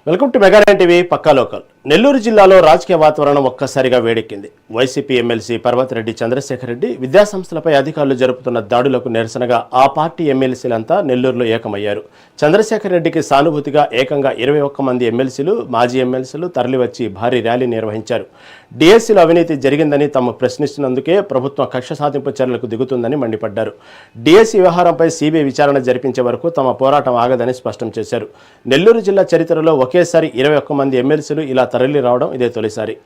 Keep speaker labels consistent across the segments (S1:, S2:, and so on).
S1: Welcome to mega TV పక్కా local. Nellore జిల్లాలో రాజకీయ వాతావరణం ఒక్కసారిగా వేడెక్కింది. వైసీపీ ఎమ్మెల్సీ పర్వతిరెడ్డి చంద్రశేఖర్ రెడ్డి విద్యాసంస్థలపై అధికారులు జరుపుతున్న దాడులకు నిరసనగా ఆ పార్టీ ఎమ్మెల్సీలంతా నెల్లూరులో ఏకమయ్యారు. చంద్రశేఖర్ రెడ్డికి సానుభూతిగా ఏకంగా 21 మంది ఎమ్మెల్సీలు, మాజీ ఎమ్మెల్సీలు తరలివచ్చి భారీ ర్యాలీ నిర్వహించారు. డిఎస్సీలో అవినీతి జరిగిందని తాము ప్రశ్నిస్తున్నందుకే ప్రభుత్వం కక్ష సాధింపు చర్యలకు దిగుతుందని మండిపడ్డారు. డిఎస్సీ వ్యవహారంపై సిబిఐ విచారణ జరిపించే వరకు తమ పోరాటం ఆగదని స్పష్టం చేశారు. నెల్లూరు జిల్లా చరిత్రలో ఒకేసారి 21 మంది ఎమ్మెల్సీలు ఇలా తరలి రావడం ఇదే తొలిసారి.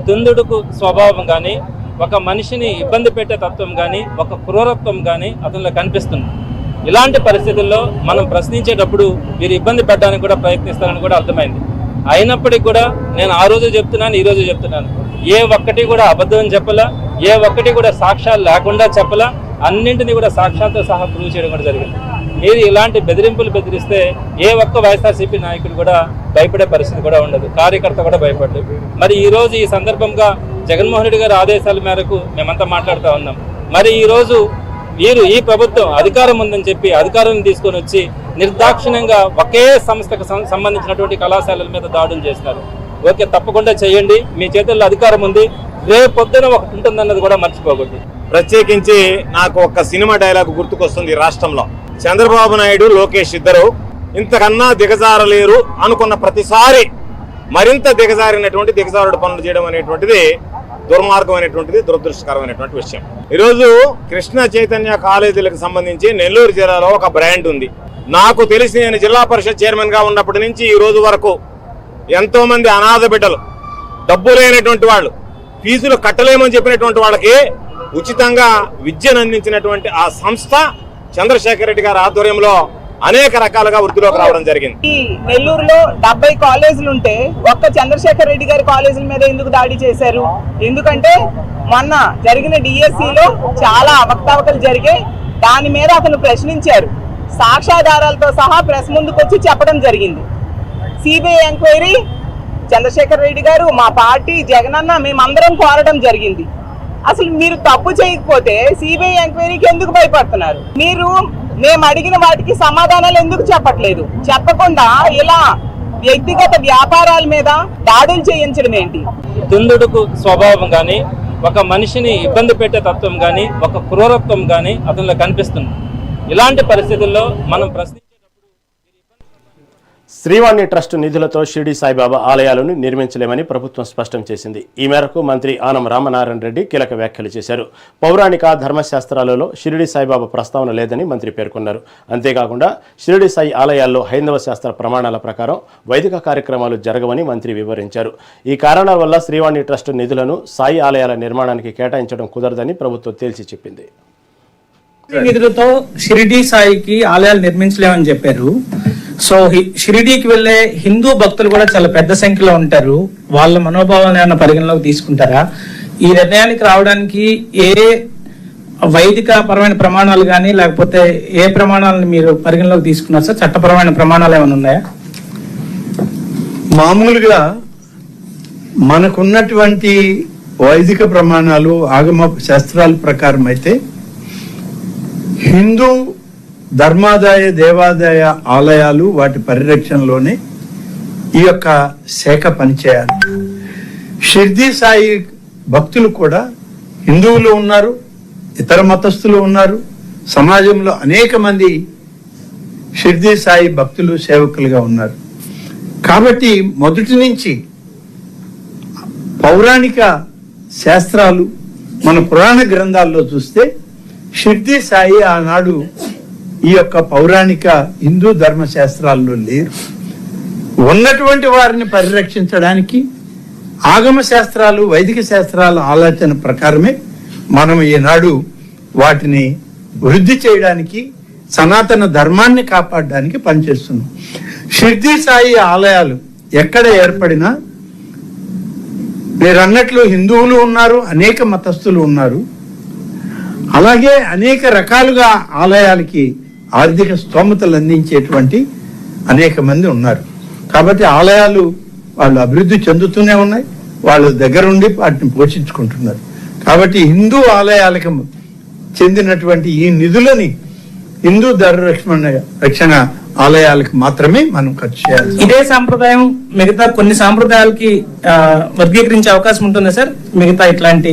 S2: దుందుడుకు స్వభావం కానీ, ఒక మనిషిని ఇబ్బంది పెట్టే తత్వం కానీ, ఒక క్రూరత్వం కానీ అతనిలో కనిపిస్తుంది. ఇలాంటి పరిస్థితుల్లో మనం ప్రశ్నించేటప్పుడు వీరు ఇబ్బంది పెట్టడానికి కూడా ప్రయత్నిస్తారని కూడా అర్థమైంది. అయినప్పటికీ కూడా నేను ఆ రోజు చెప్తున్నాను, ఈ రోజు చెప్తున్నాను, ఏ ఒక్కటి కూడా అబద్ధం చెప్పలా, ఏ ఒక్కటి కూడా సాక్ష్యాలు లేకుండా చెప్పలా, అన్నింటినీ కూడా సాక్ష్యాలతో సహా ప్రూవ్ చేయడం కూడా జరిగింది. మీరు ఇలాంటి బెదిరింపులు బెదిరిస్తే ఏ ఒక్క వైఎస్ఆర్సీపీ నాయకుడు కూడా భయపడే పరిస్థితి కూడా ఉండదు, కార్యకర్త కూడా భయపడలేదు. మరి ఈరోజు ఈ సందర్భంగా జగన్మోహన్ రెడ్డి గారి ఆదేశాల మేరకు మేమంతా మాట్లాడుతూ ఉన్నాం. మరి ఈరోజు వీరు ఈ ప్రభుత్వం అధికారం ఉందని చెప్పి అధికారాన్ని తీసుకొని వచ్చి నిర్దాక్షిణ్యంగా ఒకే సంస్థకు సంబంధించినటువంటి కళాశాలల మీద దాడులు చేస్తున్నారు. ఓకే, తప్పకుండా చేయండి, మీ చేతుల్లో అధికారం ఉంది, రేపు పొద్దున ఒకటి ఉంటుందన్నది కూడా మర్చిపోకూడదు.
S3: ప్రత్యేకించి నాకు ఒక సినిమా డైలాగ్ గుర్తుకొస్తుంది. రాష్ట్రంలో చంద్రబాబు నాయుడు, లోకేష్ ఇద్దరు ఇంతకన్నా దిగజారలేరు అనుకున్న ప్రతిసారి మరింత దిగజారుడు పనులు చేయడం అనేటువంటిది దుర్మార్గమైనటువంటిది, దురదృష్టకరమైనటువంటి విషయం. ఈరోజు కృష్ణ చైతన్య కాలేజీలకు సంబంధించి నెల్లూరు జిల్లాలో ఒక బ్రాండ్ ఉంది. నాకు తెలిసి నేను జిల్లా పరిషత్ చైర్మన్ గా ఉన్నప్పటి నుంచి ఈ రోజు వరకు ఎంతో మంది అనాథ బిడ్డలు, డబ్బు లేనటువంటి వాళ్ళు, ఫీజులు కట్టలేమని చెప్పినటువంటి వాళ్ళకి ఉచితంగా విద్యను అందించినటువంటి ఆ సంస్థ చంద్రశేఖర్ రెడ్డి గారి ఆధ్వర్యంలో అనేక రకాలుగా వృద్ధిలోకి రావడం జరిగింది.
S4: ఈ నెల్లూరులో 70 కాలేజీలు ఉంటే ఒక్క చంద్రశేఖర్ రెడ్డి గారి కాలేజీల మీద ఎందుకు దాడి చేశారు? ఎందుకంటే మొన్న జరిగిన డిఎస్సిలో చాలా అవకతవకలు జరిగాయి. దాని మీద అతను ప్రశ్నించారు. సాక్ష్యాధారాలతో సహా ప్రెస్ ముందుకు వచ్చి చెప్పడం జరిగింది. సిబిఐ ఎంక్వైరీ చంద్రశేఖర్ రెడ్డి గారు, మా పార్టీ, జగనన్న మేమందరం కోరడం జరిగింది. అసలు మీరు తప్పు చేయకపోతే సిబిఐ ఎంక్వైరీకి ఎందుకు భయపడుతున్నారు? మీరు మేము అడిగిన వాటికి సమాధానాలు ఎందుకు చెప్పట్లేదు? చెప్పకుండా ఇలా వ్యక్తిగత వ్యాపారాల మీద దాడులు చేయించడం ఏంటి?
S2: దుందుడుకు స్వభావం కానీ, ఒక మనిషిని ఇబ్బంది పెట్టే తత్వం కానీ, ఒక క్రూరత్వం కానీ అతనిలో కనిపిస్తుంది. ఇలాంటి పరిస్థితుల్లో మనం
S1: శ్రీవాణి ట్రస్ట్ నిధులతో షిరిడి సాయిబాబా ఆలయాలను నిర్మించలేమని ప్రభుత్వం స్పష్టం చేసింది. ఈ మేరకు మంత్రి ఆనం రామనారాయణ రెడ్డి కీలక వ్యాఖ్యలు చేశారు. పౌరాణిక ధర్మశాస్త్రాలలో షిరిడి సాయిబాబా ప్రస్తావన లేదని మంత్రి పేర్కొన్నారు. అంతేకాకుండా షిరిడి సాయి ఆలయాల్లో హైందవ శాస్త్ర ప్రమాణాల ప్రకారం వైదిక కార్యక్రమాలు జరగవని మంత్రి వివరించారు. ఈ కారణాల వల్ల శ్రీవాణి ట్రస్ట్ నిధులను సాయి ఆలయాల నిర్మాణానికి కేటాయించడం కుదరదని ప్రభుత్వం తేల్చి చెప్పింది.
S5: నిధులతో షిరిడి సాయికి ఆలయాలు నిర్మించలేమని చెప్పారు. సో షిరిడీకి వెళ్లే హిందూ భక్తులు కూడా చాలా పెద్ద సంఖ్యలో ఉంటారు. వాళ్ళ మనోభావాలను ఏమైనా పరిగణలోకి తీసుకుంటారా? ఈ నిర్ణయానికి రావడానికి ఏ వైదిక పరమైన ప్రమాణాలు కానీ, లేకపోతే ఏ ప్రమాణాలను మీరు పరిగణలోకి తీసుకున్నారు సార్? చట్టపరమైన ప్రమాణాలు ఏమైనా ఉన్నాయా?
S6: మామూలుగా మనకున్నటువంటి వైదిక ప్రమాణాలు, ఆగమ శాస్త్రాల ప్రకారం అయితే హిందూ ధర్మాదాయ, దేవాదాయ ఆలయాలు, వాటి పరిరక్షణలోనే ఈ యొక్క శాఖ పనిచేయాలి. షిర్డీ సాయి భక్తులు కూడా హిందువులు ఉన్నారు, ఇతర మతస్థులు ఉన్నారు. సమాజంలో అనేక మంది షిర్డీ సాయి భక్తులు, సేవకులుగా ఉన్నారు. కాబట్టి మొదటి నుంచి పౌరాణిక శాస్త్రాలు మన పురాణ గ్రంథాల్లో చూస్తే షిర్డీ సాయి ఆనాడు ఈ యొక్క పౌరాణిక హిందూ ధర్మశాస్త్రాల్లో లేరు. ఉన్నటువంటి వారిని పరిరక్షించడానికి ఆగమ శాస్త్రాలు వైదిక శాస్త్రాల ఆలోచన ప్రకారమే మనం ఈనాడు వాటిని వృద్ధి చేయడానికి సనాతన ధర్మాన్ని కాపాడడానికి పనిచేస్తున్నాం. షిర్డీ సాయి ఆలయాలు ఎక్కడ ఏర్పడినా మీరు అన్నట్లు హిందువులు ఉన్నారు, అనేక మతస్థులు ఉన్నారు, అలాగే అనేక రకాలుగా ఆలయాలకి ఆర్థిక స్తోమతలు అందించేటువంటి అనేక మంది ఉన్నారు. కాబట్టి ఆలయాలు వాళ్ళు అభివృద్ధి చెందుతూనే ఉన్నాయి, వాళ్ళు దగ్గరుండి వాటిని పోషించుకుంటున్నారు. కాబట్టి హిందూ ఆలయాలకు చెందినటువంటి ఈ నిధులని హిందూ రక్షణ ఆలయాలకు మాత్రమే మనం ఖర్చు చేయాలి.
S5: ఇదే సాంప్రదాయం మిగతా కొన్ని సాంప్రదాయాలకి వర్గీకరించే అవకాశం ఉంటుందా సార్? మిగతా ఇట్లాంటి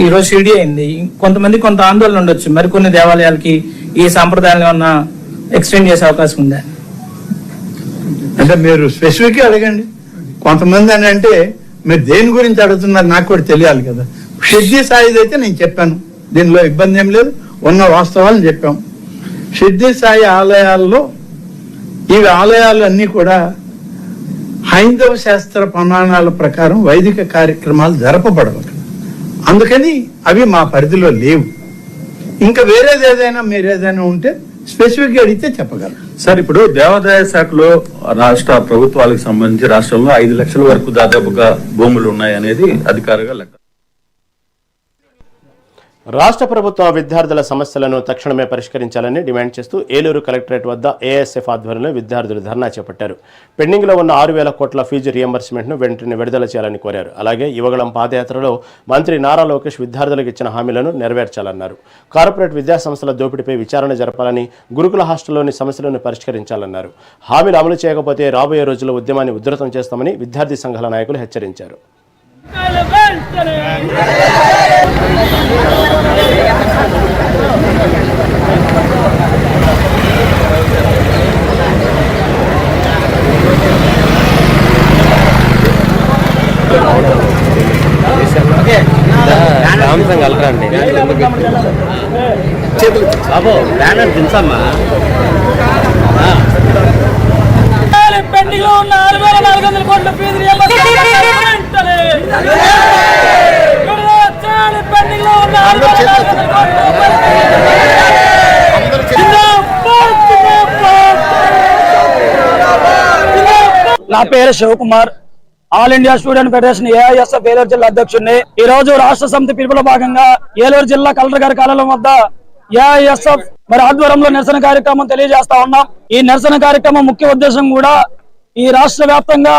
S5: ఈరోజు షిరిడి అయింది, కొంతమంది కొంత ఆందోళన ఉండొచ్చు, మరికొన్ని దేవాలయాలకి ఈ సాంప్రదాయాలను ఏమన్నా ఎక్స్టెండ్ చేసే అవకాశం ఉందా?
S6: అంటే మీరు స్పెసిఫిక్గా అడగండి. కొంతమంది అని అంటే మీరు దేని గురించి అడుగుతున్నారు నాకు కూడా తెలియాలి కదా. షిర్డీ సాయిది అయితే నేను చెప్పాను, దీనిలో ఇబ్బంది ఏం లేదు, ఉన్న వాస్తవాలను చెప్పాం. షిర్డీ సాయి ఆలయాల్లో ఈ ఆలయాలు అన్నీ కూడా హైందవ శాస్త్ర ప్రమాణాల ప్రకారం వైదిక కార్యక్రమాలు జరపబడవు, అందుకని అవి మా పరిధిలో లేవు. ఇంకా వేరేది ఏదైనా మీరు ఏదైనా ఉంటే స్పెసిఫిక్గా అడిగితే చెప్పగలరు.
S7: సార్, ఇప్పుడు దేవాదాయ శాఖలో రాష్ట్ర ప్రభుత్వాలకు సంబంధించి రాష్ట్రంలో 5 లక్షల వరకు దాదాపుగా భూములు ఉన్నాయనేది అధికారిగా లెక్క.
S1: రాష్ట్ర ప్రభుత్వం విద్యార్థుల సమస్యలను తక్షణమే పరిష్కరించాలని డిమాండ్ చేస్తూ ఏలూరు కలెక్టరేట్ వద్ద ఏఎస్ఎఫ్ ఆధ్వర్యంలో విద్యార్థులు ధర్నా చేపట్టారు. పెండింగ్లో ఉన్న 6,000 కోట్ల ఫీజు రియంబర్స్మెంట్ను వెంటనే విడుదల చేయాలని కోరారు. అలాగే యువగళం పాదయాత్రలో మంత్రి నారా లోకేష్ విద్యార్థులకు ఇచ్చిన హామీలను నెరవేర్చాలన్నారు. కార్పొరేట్ విద్యాసంస్థల దోపిడీపై విచారణ జరపాలని, గురుకుల హాస్టల్లోని సమస్యలను పరిష్కరించాలన్నారు. హామీలు అమలు చేయకపోతే రాబోయే రోజుల్లో ఉద్యమాన్ని ఉధృతం చేస్తామని విద్యార్థి సంఘాల నాయకులు హెచ్చరించారు.
S8: పెండింగ్ లో ఉన్న 6,400 కోట్ల ఫీజు
S9: నా పేరు Shivakumar, All India Student Federation AISF Eluru జిల్లా అధ్యక్షుడిని. ఈ రోజు రాష్ట్ర సమితి పిలుపులో భాగంగా ఏలూరు జిల్లా కలెక్టర్ గారి కార్యాలయం వద్ద ఏఐఎస్ఎఫ్ ఆధ్వర్యంలో నిరసన కార్యక్రమం తెలియజేస్తా ఉన్నాం. ఈ నిరసన కార్యక్రమం ముఖ్య ఉద్దేశం కూడా ఈ రాష్ట్ర వ్యాప్తంగా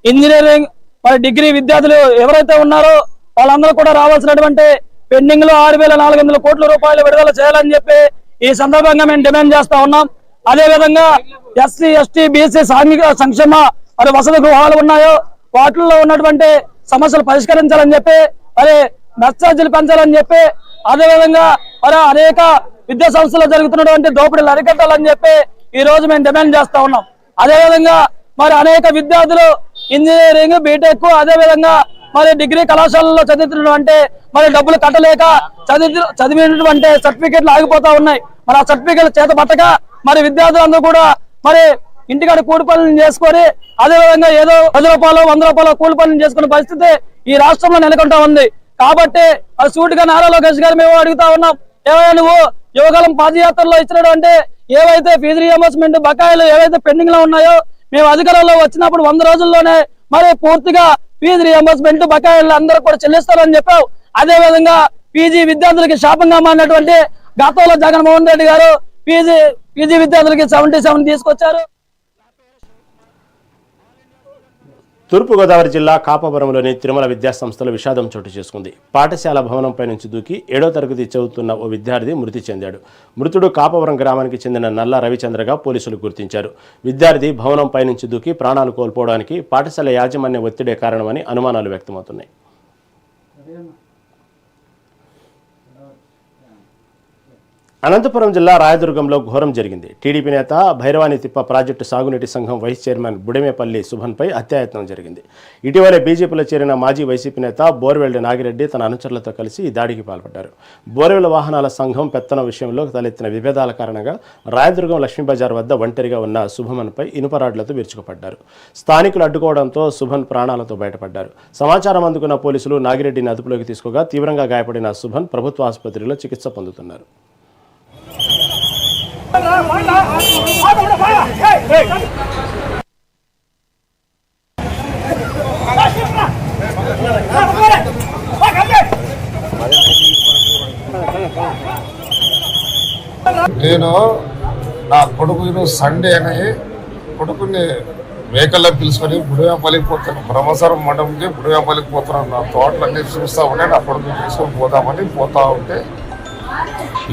S9: ఇంజనీరింగ్ డిగ్రీ విద్యార్థులు ఎవరైతే ఉన్నారో వాళ్ళందరూ కూడా రావాల్సినటువంటి పెండింగ్ లో 6,400 కోట్ల రూపాయలు విడుదల చేయాలని చెప్పి ఈ సందర్భంగా మేము డిమాండ్ చేస్తా ఉన్నాం. అదే విధంగా ఎస్సీ ఎస్టీ బీసీ సాంఘిక సంక్షేమ వసతి గృహాలు ఉన్నాయో వాటిల్లో ఉన్నటువంటి సమస్యలు పరిష్కరించాలని చెప్పి, మరి మెసేజ్లు పెంచాలని చెప్పి, అదేవిధంగా మరి అనేక విద్యా సంస్థలు జరుగుతున్నటువంటి దోపిడీలు అరికట్టాలని చెప్పి ఈ రోజు మేము డిమాండ్ చేస్తా ఉన్నాం. అదేవిధంగా మరి అనేక విద్యార్థులు ఇంజనీరింగ్ బీటెక్ అదేవిధంగా మరి డిగ్రీ కళాశాలలో చదువుతున్నటువంటి మరి డబ్బులు కట్టలేక చదివినటువంటి సర్టిఫికెట్లు ఆగిపోతా ఉన్నాయి. మరి ఆ సర్టిఫికెట్లు చేత పట్టక మరి విద్యార్థులందరూ కూడా మరి ఇంటికాడ కూలి పనులు చేసుకొని అదేవిధంగా ఏదో 10 రూపాయలు 100 రూపాయలు కూలి పనులు చేసుకునే పరిస్థితి ఈ రాష్ట్రంలో నెలకొంటా ఉంది. కాబట్టి అది సూటిగా నారా లోకేష్ గారు మేము అడుగుతా ఉన్నాం, ఏమైనా నువ్వు యువగలం పాదయాత్రలో ఇచ్చినటువంటి ఏవైతే ఫీజు రియంబర్స్మెంట్ బకాయిలు ఏవైతే పెండింగ్ లో ఉన్నాయో మేము అధికారంలో వచ్చినప్పుడు 100 రోజుల్లోనే మరి పూర్తిగా ఫీజు రియంబర్స్మెంట్ బకాయిలు అందరూ కూడా చెల్లిస్తారని చెప్పావు. అదే విధంగా పీజీ విద్యార్థులకి శాపంగా మారినటువంటి గతంలో జగన్మోహన్ రెడ్డి గారు పీజీ విద్యార్థులకి 77 తీసుకొచ్చారు.
S1: తూర్పుగోదావరి జిల్లా కాపవరంలోని తిరుమల విద్యాసంస్థలో విషాదం చోటు చేసుకుంది. పాఠశాల భవనంపై నుంచి దూకి 7వ తరగతి చదువుతున్న ఓ విద్యార్థి మృతి చెందాడు. మృతుడు కాపవరం గ్రామానికి చెందిన నల్ల రవిచంద్రగా పోలీసులు గుర్తించారు. విద్యార్థి భవనంపై నుంచి దూకి ప్రాణాలు కోల్పోవడానికి పాఠశాల యాజమాన్య ఒత్తిడే కారణమని అనుమానాలు వ్యక్తమవుతున్నాయి. అనంతపురం జిల్లా రాయదుర్గంలో ఘోరం జరిగింది. టీడీపీ నేత భైరవాని తిప్ప ప్రాజెక్టు సాగునీటి సంఘం వైస్ చైర్మన్ బుడమేపల్లి సుభన్పై హత్యాయత్నం జరిగింది. ఇటీవలే బీజేపీలో చేరిన మాజీ వైసీపీ నేత బోర్వెల్లి నాగిరెడ్డి తన అనుచరులతో కలిసి ఈ దాడికి పాల్పడ్డారు. బోర్వెల్ వాహనాల సంఘం పెత్తనం విషయంలో తలెత్తిన విభేదాల కారణంగా రాయదుర్గం లక్ష్మీబజార్ వద్ద ఒంటరిగా ఉన్న సుభమన్పై ఇనుపరాడ్లతో విరుచుకుపడ్డారు. స్థానికులు అడ్డుకోవడంతో సుభన్ ప్రాణాలతో బయటపడ్డారు. సమాచారం అందుకున్న పోలీసులు నాగిరెడ్డిని అదుపులోకి తీసుకోగా తీవ్రంగా గాయపడిన సుభన్ ప్రభుత్వ ఆసుపత్రిలో చికిత్స పొందుతున్నారు.
S10: నేను నా కొడుకును సండే అని కొడుకుని మేకల్లో పిలుచుకొని బుడివేపల్లికి పోతాను. బ్రహ్మసరం మండపంకి బుడివేపల్లికి పోతున్నాను. నా తోటలన్నీ చూస్తూ ఉంటే నా కొడుకుని తీసుకొని పోదామని పోతా ఉంటే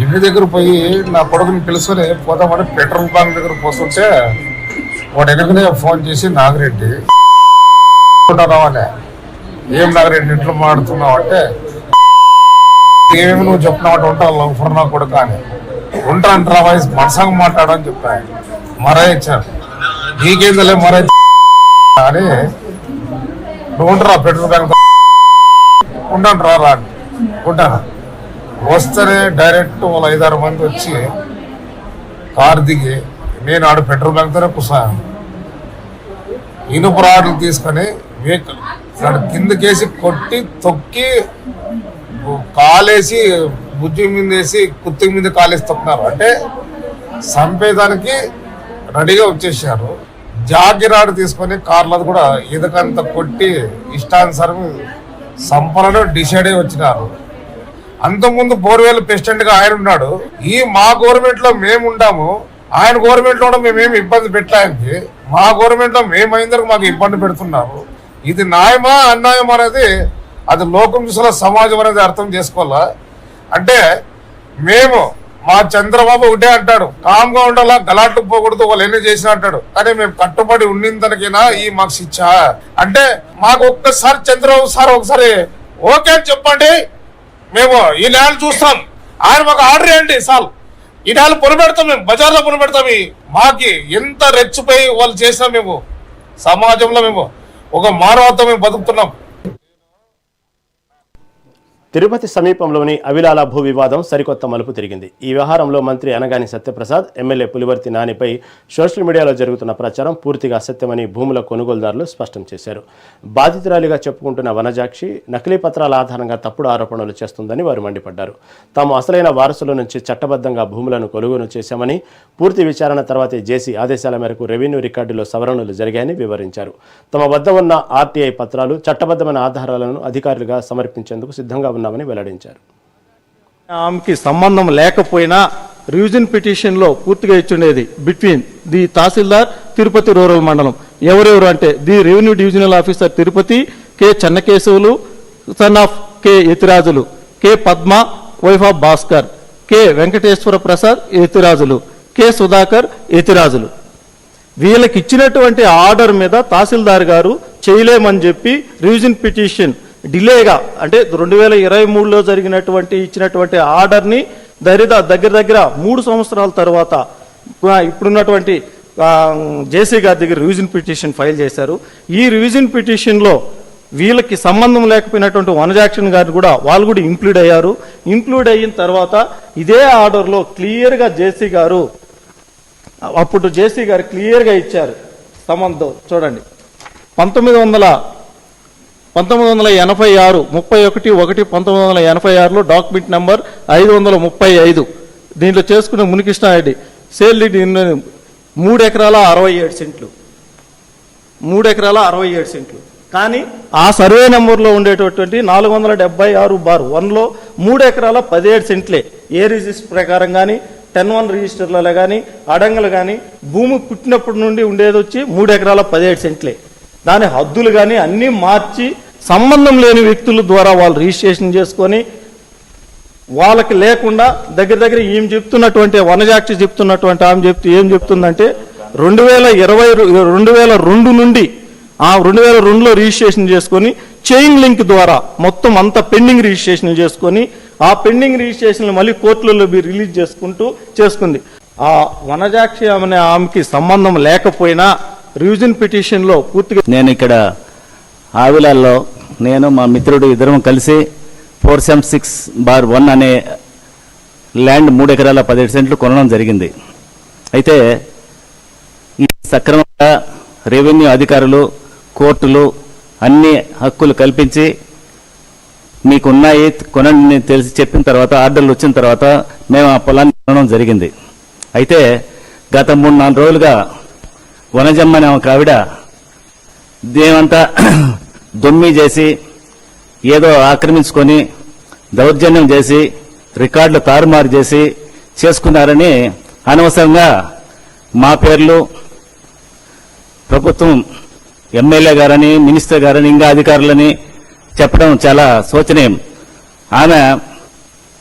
S10: ఇంటి దగ్గర పోయి నా కొడుకుని పిలుచుకొని పోదామని పెట్రోల్ బంక్ దగ్గర పోతుంటే వాడు ఎక్కడికనే ఫోన్ చేసి నాగిరెడ్డి రావాలే, ఏం నాగిరెడ్డి ఇంట్లో మాడుతున్నావు అంటే ఏమేమి నువ్వు చెప్పినావు ఉంటావు నా కొడుకు అని ఉంటాంటారా వయసు మనసంగా మాట్లాడని చెప్పాను. మరై ఇచ్చాను నీకేందలే మరై అని నువ్వు ఉంటారా పెట్రోల్ బ్యాంక్ ఉంటాను రా ఉంటాను. వస్తేనే డైరెక్ట్ వాళ్ళు 5-6 మంది వచ్చి కారు దిగి నేను ఆడు పెట్రోల్ బ్యాంక్తోనే కూర్చున్నాను. ఇనుపు రాడ్లు తీసుకొని వెహికల్ కిందకేసి కొట్టి తొక్కి కాలేసి బుజ్జి మీద వేసి కుత్తి మీద కాలేసి తొక్కినారు. అంటే చంపేదానికి రెడీగా వచ్చేసారు. జాగిరాడు తీసుకొని కార్లది కూడా ఇదకంత కొట్టి ఇష్టానుసారం సంపలను డిసైడ్ అయి వచ్చినారు. అంతకుముందు బోర్వేల్ ప్రెసిడెంట్ గా ఆయన ఉన్నాడు. ఈ మా గవర్నమెంట్ లో మేము ఉండాము, ఆయన గవర్నమెంట్ లో కూడా మేమేమి ఇబ్బంది పెట్టడానికి, మా గవర్నమెంట్ లో మేమైందరకు మాకు ఇబ్బంది పెడుతున్నారు. ఇది న్యాయమా అన్యాయం అనేది అది లోకం చూసిన సమాజం అనేది అర్థం చేసుకోవాలా. అంటే మేము మా చంద్రబాబు ఒకటే అంటాడు, కామ్గా ఉండాలా, గలాట్టు పోకూడదు, వాళ్ళు ఎన్ని చేసినా అంటాడు. కానీ మేము కట్టుబడి ఉండిందనికైనా ఈ మాకు శిక్ష అంటే మాకు ఒక్కసారి చంద్రబాబు సార్ ఒకసారి ఓకే అని చెప్పండి, మేము ఈ నెల చూస్తాం, ఆయన మాకు ఆర్డర్ వేయండి సార్, ఈ నెల పొలబెడతాం, మేము బజార్లో పొలబెడతాం. మాకి ఎంత రెచ్చిపోయి వాళ్ళు చేసినా మేము సమాజంలో మేము ఒక మానవత్వం మేము బతుకుతున్నాం.
S1: తిరుపతి సమీపంలోని అవిలాల భూ వివాదం సరికొత్త మలుపు తిరిగింది. ఈ వ్యవహారంలో మంత్రి అనగాని సత్యప్రసాద్, ఎమ్మెల్యే పులివర్తి నానిపై సోషల్ మీడియాలో జరుగుతున్న ప్రచారం పూర్తిగా అసత్యమని భూముల కొనుగోలుదారులు స్పష్టం చేశారు. బాధితురాలిగా చెప్పుకుంటున్న వనజాక్షి నకిలీ పత్రాల ఆధారంగా తప్పుడు ఆరోపణలు చేస్తుందని వారు మండిపడ్డారు. తాము అసలైన వారసుల నుంచి చట్టబద్ధంగా భూములను కొనుగోలు చేశామని, పూర్తి విచారణ తర్వాతే జేసీ ఆదేశాల మేరకు రెవెన్యూ రికార్డులో సవరణలు జరిగాయని వివరించారు. తమ వద్ద ఉన్న ఆర్టీఐ పత్రాలు, చట్టబద్ధమైన ఆధారాలను అధికారులుగా సమర్పించేందుకు సిద్ధంగా ఉన్నామని వెల్లడించారు.
S11: ఆమెకి సంబంధం లేకపోయినా రివిజన్ పిటిషన్లో పూర్తిగా ఇచ్చుండేది between the tahsildar Tirupati rural మండలం. ఎవరెవరు అంటే the revenue divisional officer Tirupati K Chennakesavulu son of K Yathirajulu, K Padma wife of Bhaskar, K Venkateswara Prasad Yathirajulu, K Sudhakar Yathirajulu. వీళ్ళకి ఇచ్చినటువంటి ఆర్డర్ మీద తహసీల్దార్ గారు చేయలేమని చెప్పి రివిజన్ పిటిషన్ డిలేగా అంటే 2023లో ఇచ్చినటువంటి ఆర్డర్ని దగ్గర 3 సంవత్సరాల తర్వాత ఇప్పుడున్నటువంటి జేసీ గారి దగ్గర రివిజన్ పిటిషన్ ఫైల్ చేశారు. ఈ రివిజన్ పిటిషన్లో వీళ్ళకి సంబంధం లేకపోయినటువంటి వనజాక్షన్ గారు కూడా వాళ్ళు కూడా ఇంక్లూడ్ అయ్యారు. ఇంక్లూడ్ అయిన తర్వాత ఇదే ఆర్డర్లో క్లియర్గా జేసీ గారు క్లియర్గా ఇచ్చారు సంబంధం. చూడండి 1986 31/1/1986లో డాక్యుమెంట్ నెంబర్ 535 దీంట్లో చేసుకున్న మునికృష్ణారెడ్డి సేల్ 3 ఎకరాల 67 సెంట్లు 3 ఎకరాల 67 సెంట్లు. కానీ ఆ సర్వే నెంబర్లో ఉండేటటువంటి 476/1లో 3 ఎకరాల 17 సెంట్లే ఏ రిజిస్టర్ ప్రకారం కానీ 10-1 రిజిస్టర్లలో కానీ అడంగలు కానీ భూమి పుట్టినప్పటి నుండి ఉండేది వచ్చి 3 ఎకరాల 17 సెంట్లే. దాని హద్దులు కానీ అన్నీ మార్చి సంబంధం లేని వ్యక్తుల ద్వారా వాళ్ళు రిజిస్ట్రేషన్ చేసుకొని వాళ్ళకి లేకుండా దగ్గర ఈమె చెప్తున్నటువంటి వనజాక్షి చెప్తున్నటువంటి ఆమె ఏం చెప్తుందంటే 2022 నుండి 2002లో రిజిస్ట్రేషన్ చేసుకొని చైన్ లింక్ ద్వారా మొత్తం అంతా పెండింగ్ రిజిస్ట్రేషన్ చేసుకొని ఆ పెండింగ్ రిజిస్ట్రేషన్ మళ్ళీ కోర్టులలో రిలీజ్ చేసుకుంది. ఆ వనజాక్షి అనే ఆమెకి సంబంధం లేకపోయినా రివిజన్ పిటిషన్లో పూర్తిగా
S12: నేను ఇక్కడ ఆవిలాల్లో నేను మా మిత్రుడు ఇద్దరం కలిసి 476/1 అనే ల్యాండ్ 3 ఎకరాల 17 సెంట్లు కొనడం జరిగింది. అయితే ఈ సక్రమంగా రెవెన్యూ అధికారులు కోర్టులు అన్ని హక్కులు కల్పించి మీకున్నాయి కొనండి తెలిసి చెప్పిన తర్వాత ఆర్డర్లు వచ్చిన తర్వాత మేము ఆ పొలాన్ని కొనడం జరిగింది. అయితే గత 3-4 రోజులుగా వనజమ్మ అనే ఒక ఆవిడ దేవంతా దొమ్మి చేసి ఏదో ఆక్రమించుకొని దౌర్జన్యం చేసి రికార్డులు తారుమారు చేసి చేసుకున్నారని అనవసరంగా మా పేర్లు ప్రభుత్వం ఎమ్మెల్యే గారని మినిస్టర్ గారని ఇంకా అధికారులని చెప్పడం చాలా శోచనీయం. ఆమె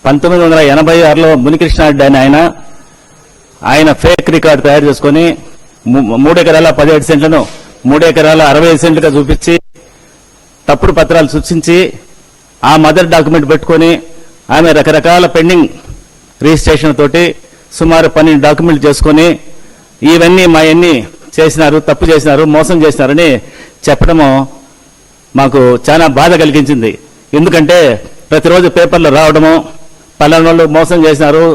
S12: 1986లో మునికృష్ణారెడ్డి అని ఆయన ఫేక్ రికార్డు తయారు చేసుకుని 3 ఎకరాల 17 సెంట్లను 3 ఎకరాల 65 సెంట్లుగా చూపించి తప్పుడు పత్రాలు సృష్టించి ఆ మదర్ డాక్యుమెంట్ పెట్టుకొని ఆమె రకరకాల పెండింగ్ రిజిస్ట్రేషన్ తోటి సుమారు 12 డాక్యుమెంట్లు చేసుకుని ఇవన్నీ మా అన్ని చేసినారు, తప్పు చేసినారు, మోసం చేసినారని చెప్పడము మాకు చాలా బాధ కలిగించింది. ఎందుకంటే ప్రతిరోజు పేపర్లో రావడము పలానా వాళ్ళు మోసం చేసినారు,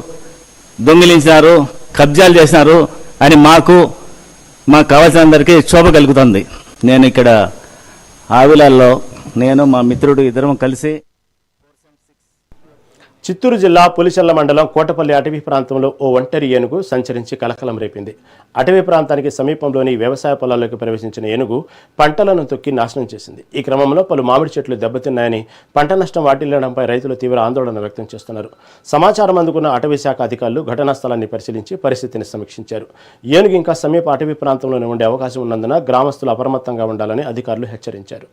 S12: దొంగిలించినారు, కబ్జాలు చేసినారు అని మాకు కావాల్సిన అందరికీ క్షోభ కలుగుతుంది. నేను ఇక్కడ ఆవిలాల్లో నేను మా మిత్రుడు ఇద్దరం కలిసి
S1: చిత్తూరు జిల్లా పులిచెర్ల మండలం కోటపల్లి అటవీ ప్రాంతంలో ఓ ఒంటరి ఏనుగు సంచరించి కలకలం రేపింది. అటవీ ప్రాంతానికి సమీపంలోని వ్యవసాయ పొలాల్లోకి ప్రవేశించిన ఏనుగు పంటలను తొక్కి నాశనం చేసింది. ఈ క్రమంలో పలు మామిడి చెట్లు దెబ్బతిన్నాయని, పంట నష్టం వాటిల్లడంపై రైతులు తీవ్ర ఆందోళన వ్యక్తం చేస్తున్నారు. సమాచారం అందుకున్న అటవీ శాఖ అధికారులు ఘటనా స్థలాన్ని పరిశీలించి పరిస్థితిని సమీక్షించారు. ఏనుగు ఇంకా సమీప అటవీ ప్రాంతంలోనే ఉండే అవకాశం ఉన్నందున గ్రామస్తులు అప్రమత్తంగా ఉండాలని అధికారులు హెచ్చరించారు.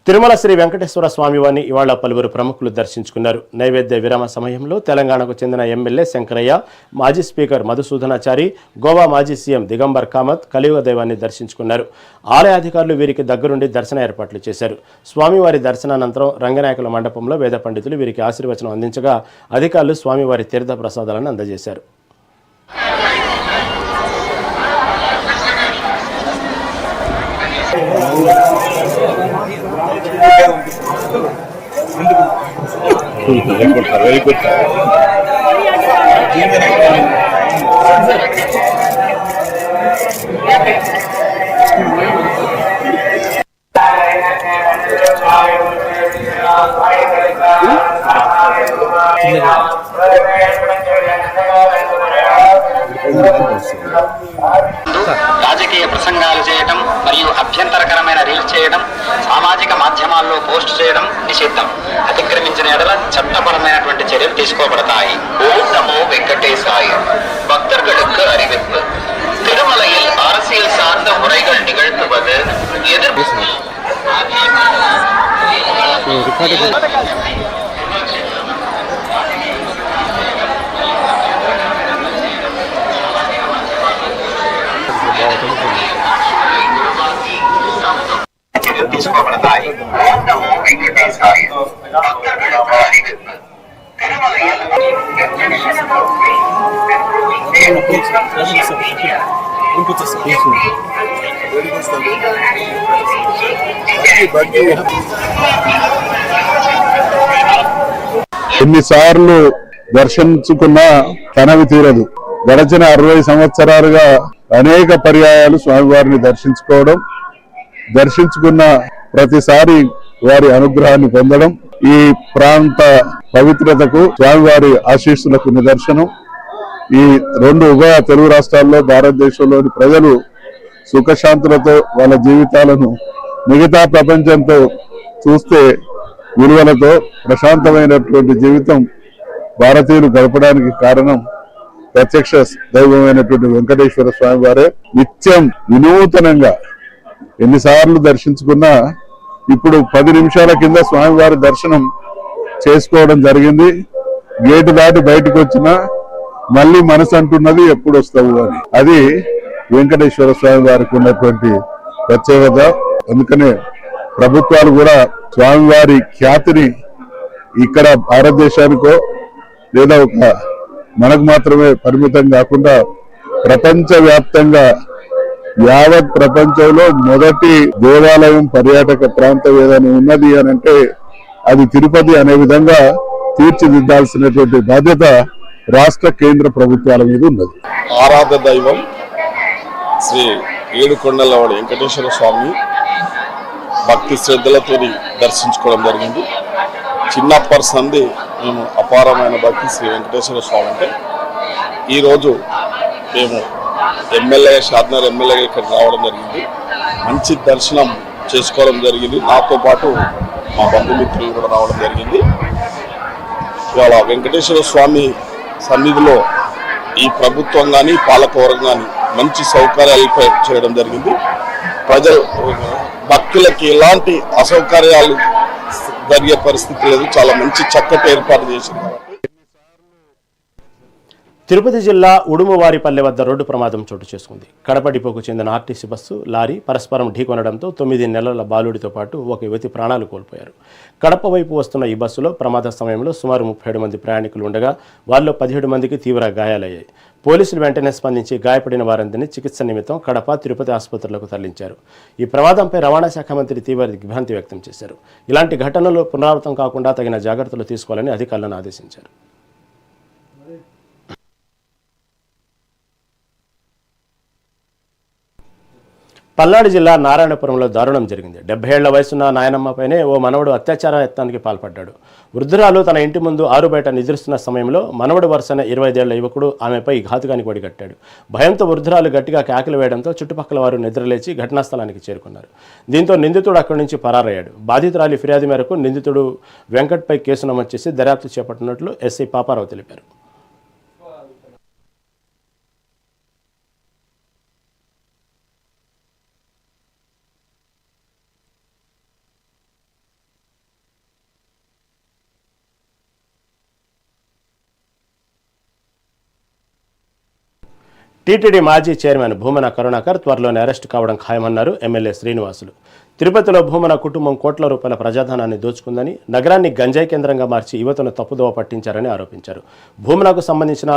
S1: తిరుమల శ్రీ వెంకటేశ్వర స్వామివారిని ఇవాళ పలువురు ప్రముఖులు దర్శించుకున్నారు. నైవేద్య విరామ సమయంలో తెలంగాణకు చెందిన ఎమ్మెల్యే శంకరయ్య, మాజీ స్పీకర్ మధుసూదనాచారి, గోవా మాజీ సీఎం దిగంబర్ కామత్ కలియుగ దైవాన్ని దర్శించుకున్నారు. ఆలయ అధికారులు వీరికి దగ్గరుండి దర్శన ఏర్పాట్లు చేశారు. స్వామివారి దర్శనానంతరం రంగనాయకుల మండపంలో వేద పండితులు వీరికి ఆశీర్వచనం అందించగా అధికారులు స్వామివారి తీర్థ ప్రసాదాలను అందజేశారు.
S13: వెరీ గుడ్
S14: రాజకీయ ప్రసంగాలు చేయడం మరియు అభ్యంతరకరమైన రీల్స్ చేయడం, సామాజిక మాధ్యమాల్లో పోస్ట్ చేయడం నిషిద్ధం. అతిక్రమించిన ఎడల చట్టపరమైనటువంటి చర్యలు తీసుకోబడతాయి. ఓం నమో వెంకటేశాయ. பக்தர்களுக்கு அறிவிப்பு. திருமலையில் அரசியல் சார்ந்த உரைகள் நிகழ்த்துவது எதிர்ப்பு. తీసుకోబడతాయి. ఓం నమో వెంకటేశాయ. భక్తர்களுக்கு அறிவிப்பு. திருமலையில்
S13: ఎన్నిసార్లు దర్శించుకున్నా తనవి తీరదు. గడచిన 60 సంవత్సరాలుగా అనేక పర్యాయాలు స్వామివారిని దర్శించుకున్న ప్రతిసారి వారి అనుగ్రహాన్ని పొందడం ఈ ప్రాంత పవిత్రతకు, స్వామివారి ఆశీస్సులకు నిదర్శనం. ఈ 2 ఉభయ తెలుగు రాష్ట్రాల్లో భారతదేశంలోని ప్రజలు సుఖశాంతులతో వాళ్ళ జీవితాలను మిగతా ప్రపంచంతో చూస్తే విలువలతో ప్రశాంతమైనటువంటి జీవితం భారతీయులు గడపడానికి కారణం ప్రత్యక్ష దైవమైనటువంటి వెంకటేశ్వర స్వామి వారే. నిత్యం వినూతనంగా ఎన్నిసార్లు దర్శించుకున్నా ఇప్పుడు 10 నిమిషాల కింద స్వామివారి దర్శనం చేసుకోవడం జరిగింది. గేటు దాటి బయటకు వచ్చినా మళ్ళీ మనసు అంటున్నది ఎప్పుడు వస్తావు అని. అది వెంకటేశ్వర స్వామి వారికి ఉన్నటువంటి ప్రత్యేకత. అందుకనే ప్రభుత్వాలు కూడా స్వామివారి ఖ్యాతిని ఇక్కడ భారతదేశానికో లేదా ఒక మనకు మాత్రమే పరిమితం కాకుండా ప్రపంచవ్యాప్తంగా యావత్ ప్రపంచంలో మొదటి దేవాలయం పర్యాటక ప్రాంతం ఏదైనా ఉన్నది అని అంటే అది తిరుపతి అనే విధంగా తీర్చిదిద్దాల్సినటువంటి బాధ్యత రాష్ట్ర కేంద్ర ప్రభుత్వాల మీద ఉన్నది.
S15: ఆరాధ దైవం శ్రీ ఏడుకొండలవాడ వెంకటేశ్వర స్వామి భక్తి శ్రద్ధలతో దర్శించుకోవడం జరిగింది. చిన్నప్పటి సంది మేము అపారమైన భక్తి శ్రీ వెంకటేశ్వర స్వామి అంటే ఈరోజు మేము షాద్నగర్ ఎమ్మెల్యేగా ఇక్కడ రావడం జరిగింది. మంచి దర్శనం చేసుకోవడం జరిగింది. నాతో పాటు మా బంధుమిత్రులు కూడా రావడం జరిగింది. ఇవాళ వెంకటేశ్వర స్వామి సన్నిధిలో ఈ ప్రభుత్వం కానీ పాలకవర్గం కానీ మంచి సౌకర్యాలు చేయడం జరిగింది. భక్తులకి ఎలాంటి అసౌకర్యాలు జరిగే పరిస్థితి లేదు. చాలా మంచి చక్కటి ఏర్పాటు చేసింది.
S1: తిరుపతి జిల్లా ఉడుమవారిపల్లె వద్ద రోడ్డు ప్రమాదం చోటు చేసుకుంది. కడప డిపోకు చెందిన ఆర్టీసీ బస్సు లారీ పరస్పరం ఢీకొనడంతో 9 నెలల బాలుడితో పాటు ఒక యువతి ప్రాణాలు కోల్పోయారు. కడప వైపు వస్తున్న ఈ బస్సులో ప్రమాద సమయంలో సుమారు 37 మంది ప్రయాణికులు ఉండగా వారిలో 17 మందికి తీవ్ర గాయాలయ్యాయి. పోలీసులు వెంటనే స్పందించి గాయపడిన వారందరినీ చికిత్స నిమిత్తం కడప, తిరుపతి ఆసుపత్రులకు తరలించారు. ఈ ప్రమాదంపై రవాణా శాఖ మంత్రి తీవ్ర దిగ్భ్రాంతి వ్యక్తం చేశారు. ఇలాంటి ఘటనలు పునరావృతం కాకుండా తగిన జాగ్రత్తలు తీసుకోవాలని అధికారులను ఆదేశించారు. పల్నాడు జిల్లా నారాయణపురంలో దారుణం జరిగింది. 70 ఏళ్ల వయసున్న నాయనమ్మపైనే ఓ మనవడు అత్యాచార యత్నానికి పాల్పడ్డాడు. వృద్ధురాలు తన ఇంటి ముందు ఆరు బయట నిద్రిస్తున్న సమయంలో మనవడు వరుసన 25 ఏళ్ల యువకుడు ఆమెపై ఘాతుకానికి ఒడిగట్టాడు. భయంతో వృద్ధురాలు గట్టిగా కేకలు వేయడంతో చుట్టుపక్కల వారు నిద్రలేచి ఘటనా స్థలానికి చేరుకున్నారు. దీంతో నిందితుడు అక్కడి నుంచి పరారయ్యాడు. బాధితురాలి ఫిర్యాదు మేరకు నిందితుడు వెంకట్పై కేసు నమోదు చేసి దర్యాప్తు చేపట్టినట్లు ఎస్ఐ పాపారావు తెలిపారు. టీటీడీ మాజీ చైర్మన్ భూమన కరుణాకర్ త్వరలోనే అరెస్టు కావడం ఖాయమన్నారు ఎమ్మెల్యే శ్రీనివాసులు. తిరుపతిలో భూమన కుటుంబం కోట్ల రూపాయల ప్రజాధనాన్ని దోచుకుందని, నగరాన్ని గంజాయి కేంద్రంగా మార్చి యువతను తప్పుదోవ పట్టించారని ఆరోపించారు. భూమనకు సంబంధించిన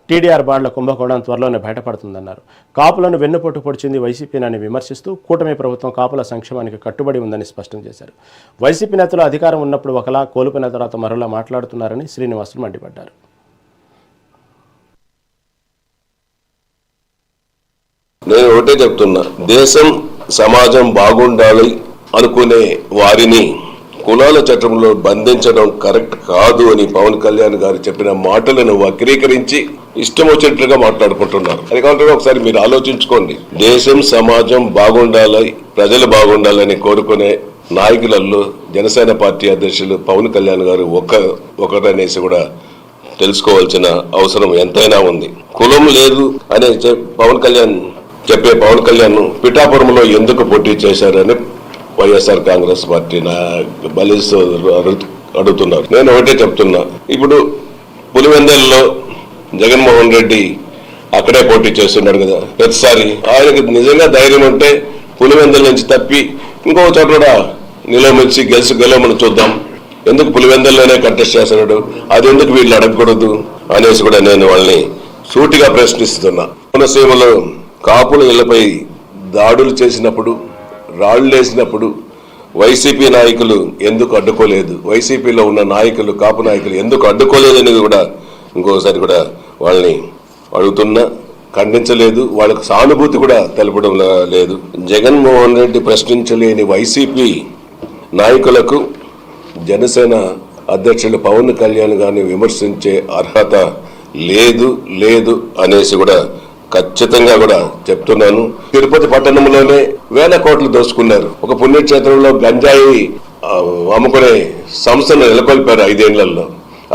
S1: టీడీఆర్ బాండ్ల కుంభకోణం త్వరలోనే బయటపడుతుందన్నారు. కాపులను వెన్నుపోటు పొడిచింది వైసీపీనని విమర్శిస్తూ కూటమి ప్రభుత్వం కాపుల సంక్షేమానికి కట్టుబడి ఉందని స్పష్టం చేశారు. వైసీపీ నేతలు అధికారం ఉన్నప్పుడు ఒకలా, కోల్పోయిన తర్వాత మరోలా మాట్లాడుతున్నారని శ్రీనివాసులు మండిపడ్డారు.
S16: నేను ఒకటే చెప్తున్నా, దేశం సమాజం బాగుండాలి అనుకునే వారిని కులాల చట్టంలో బంధించడం కరెక్ట్ కాదు అని పవన్ కళ్యాణ్ గారు చెప్పిన మాటలను వక్రీకరించి ఇష్టం వచ్చినట్లుగా మాట్లాడుకుంటున్నారు. అది కాకుండా ఒకసారి మీరు ఆలోచించుకోండి. దేశం సమాజం బాగుండాలి, ప్రజలు బాగుండాలని కోరుకునే నాయకులలో జనసేన పార్టీ అధ్యక్షులు పవన్ కళ్యాణ్ గారు ఒకరనేసి కూడా తెలుసుకోవాల్సిన అవసరం ఎంతైనా ఉంది. కులం లేదు అనే పవన్ కళ్యాణ్ పిఠాపురంలో ఎందుకు పోటీ చేశారని వైఎస్ఆర్ కాంగ్రెస్ పార్టీ బలిస్తూ అడుగుతున్నారు. నేను ఒకటే చెప్తున్నా, ఇప్పుడు పులివెందులలో జగన్మోహన్ రెడ్డి అక్కడే పోటీ చేస్తున్నాడు కదా. ప్రతిసారి ఆయనకు నిజంగా ధైర్యం ఉంటే పులివెందుల నుంచి తప్పి ఇంకో చోట కూడా నిలవమిచ్చి గెలవమని చూద్దాం. ఎందుకు పులివెందుల్లోనే కంటెస్ట్ చేస్తున్నాడు, అది ఎందుకు వీళ్ళు అడగకూడదు అనేసి కూడా నేను వాళ్ళని సూటిగా ప్రశ్నిస్తున్నా. కోనసీమలో కాపుల ఇళ్లపై దాడులు చేసినప్పుడు, రాళ్లు వేసినప్పుడు వైసీపీ నాయకులు ఎందుకు అడ్డుకోలేదు, వైసీపీలో ఉన్న నాయకులు, కాపు నాయకులు ఎందుకు అడ్డుకోలేదనేది కూడా ఇంకోసారి కూడా వాళ్ళని అడుగుతున్నా. ఖండించలేదు, వాళ్ళకు సానుభూతి కూడా తెలపడం లేదు. జగన్మోహన్ రెడ్డి ప్రశ్నించలేని వైసీపీ నాయకులకు జనసేన అధ్యక్షులు పవన్ కళ్యాణ్ గారిని విమర్శించే అర్హత లేదు అనేసి కూడా ఖచ్చితంగా కూడా చెప్తున్నాను. తిరుపతి పట్టణంలోనే వేల కోట్లు దోచుకున్నారు. ఒక పుణ్యక్షేత్రంలో గంజాయి అమ్ముకునే సంస్థను నెలకొల్పారు 5 ఏళ్లలో.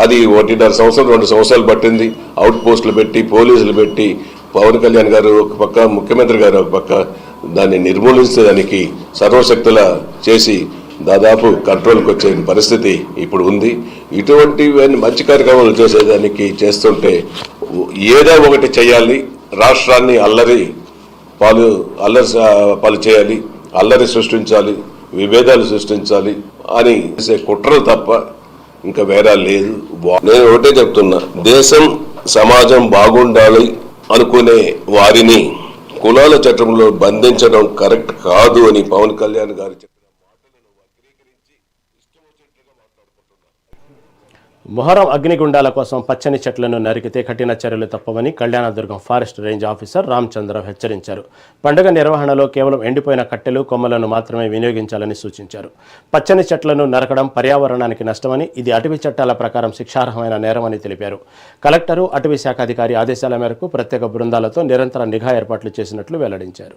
S16: అది 1.5 సంవత్సరం 2 సంవత్సరాలు పట్టింది. అవుట్ పోస్టులు పెట్టి, పోలీసులు పెట్టి, పవన్ కళ్యాణ్ గారు ఒక పక్క, ముఖ్యమంత్రి గారు ఒక పక్క దాన్ని నిర్మూలించడానికి సర్వశక్తుల చేసి దాదాపు కంట్రోల్కి వచ్చే పరిస్థితి ఇప్పుడు ఉంది. ఇటువంటి మంచి కార్యక్రమాలు చేసేదానికి చేస్తుంటే ఏదో ఒకటి చేయాలి. రాష్ట్రాన్ని అల్లరి పాలు చేయాలి, అల్లరి సృష్టించాలి, విభేదాలు సృష్టించాలి అని చేసే కుట్రలు తప్ప ఇంకా వేరే లేదు. నేను ఒకటే చెప్తున్నా, దేశం సమాజం బాగుండాలి అనుకునే వారిని కులాల చట్టంలో బంధించడం కరెక్ట్ కాదు అని పవన్ కళ్యాణ్ గారు చెప్పిన మాటలను వక్రీకరించి ఇష్టమొచ్చినట్లుగా మాట్లాడుకుంటున్నారు.
S1: మొహరం అగ్నిగుండాల కోసం పచ్చని చెట్లను నరికితే కఠిన చర్యలు తప్పవని Kalyanadurgam forest range officer Ramachandrarao హెచ్చరించారు. పండుగ నిర్వహణలో కేవలం ఎండిపోయిన కట్టెలు కొమ్మలను మాత్రమే వినియోగించాలని సూచించారు. పచ్చని చెట్లను నరకడం పర్యావరణానికి నష్టమని, ఇది అటవీ చట్టాల ప్రకారం శిక్షార్హమైన నేరమని తెలిపారు. కలెక్టరు, అటవీ శాఖ అధికారి ఆదేశాల మేరకు ప్రత్యేక బృందాలతో నిరంతర నిఘా ఏర్పాట్లు చేసినట్లు వెల్లడించారు.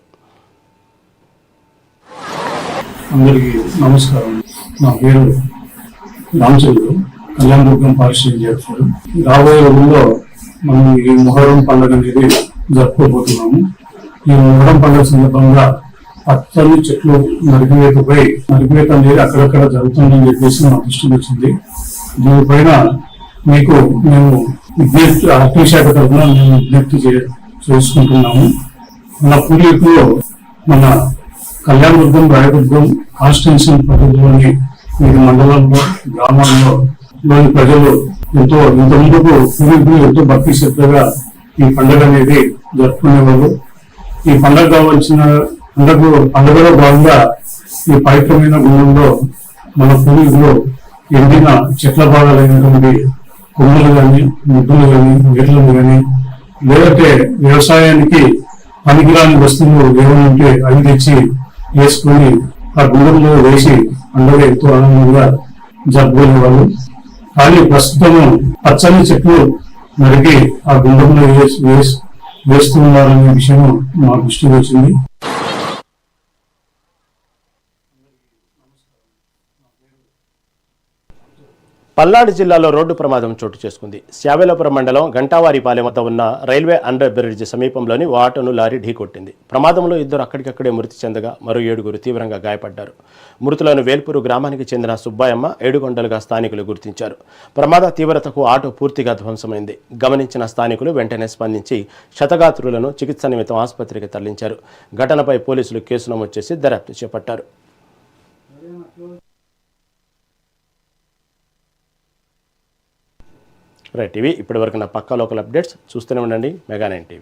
S17: అందరికీ నమస్కారం. నా పేరు Ramachandru, Kalyanadurgam forest range officer. రాబోయే రోజుల్లో మనం ఈ మొహరం పండుగ అనేది జరుపుకోబోతున్నాము. ఈ మొహరం పండుగ సందర్భంగా పచ్చని చెట్లు నరికివేత అనేది అక్కడక్కడ జరుగుతుందని చెప్పేసి మా దృష్టికి వచ్చింది. దీనిపైన మీకు మేము విజ్ఞప్తి, అటవీ శాఖ తరఫున మేము విజ్ఞప్తి చేసుకుంటున్నాము. మన పూర్వీకులు మన కళ్యాణదుర్గం, రాయదుర్గం కాన్స్టిట్యూన్సీ పరిధిలోని వివిధ మండలాల్లో, గ్రామాల్లో లోని ప్రజలు ఇంత ముందుకు పూర్వీకులు ఎంతో భక్తి శ్రద్ధగా ఈ పండుగ అనేది జరుపుకునేవారు. ఈ పండుగలో భాగంగా ఈ పవిత్రమైన గుండంలో మన పూర్వీకులు ఎండిన చెట్ల భాగాలైనటువంటి కొమ్మలు కానీ, ముద్దులు కానీ, వేర్లను కానీ, లేదంటే వ్యవసాయానికి పనికిరాని వస్తువులు ఏమైనా ఉంటే అవి తెచ్చి వేసుకుని ఆ గుండంలో వేసి పండుగ ఎంతో ఆనందంగా జరుపుకునేవాళ్ళు. కానీ ప్రస్తుతం పచ్చని చెట్లు నరికి ఆ గుండంలో వేస్తున్నారనే విషయం మా దృష్టికి వచ్చింది.
S1: పల్నాడు జిల్లాలో రోడ్డు ప్రమాదం చోటు చేసుకుంది. శావేలపురం మండలం గంటావారిపాలెం వద్ద ఉన్న రైల్వే అండర్ బ్రిడ్జ్ సమీపంలోని ఓ ఆటోను లారీ ఢీకొట్టింది. ప్రమాదంలో 2 అక్కడికక్కడే మృతి చెందగా మరో 7 తీవ్రంగా గాయపడ్డారు. మృతులను వేల్పూరు గ్రామానికి చెందిన సుబ్బాయమ్మ, ఏడుగొండలుగా స్థానికులు గుర్తించారు. ప్రమాద తీవ్రతకు ఆటో పూర్తిగా ధ్వంసమైంది. గమనించిన స్థానికులు వెంటనే స్పందించి క్షతగాత్రులను చికిత్స నిమిత్తం ఆసుపత్రికి తరలించారు. ఘటనపై పోలీసులు కేసు నమోదు చేసి దర్యాప్తు చేపట్టారు. రైట్, ఇవి ఇప్పటివరకు నా పక్కా లోకల్ అప్డేట్స్. చూస్తూనే ఉండండి మెగా 9 టీవీ.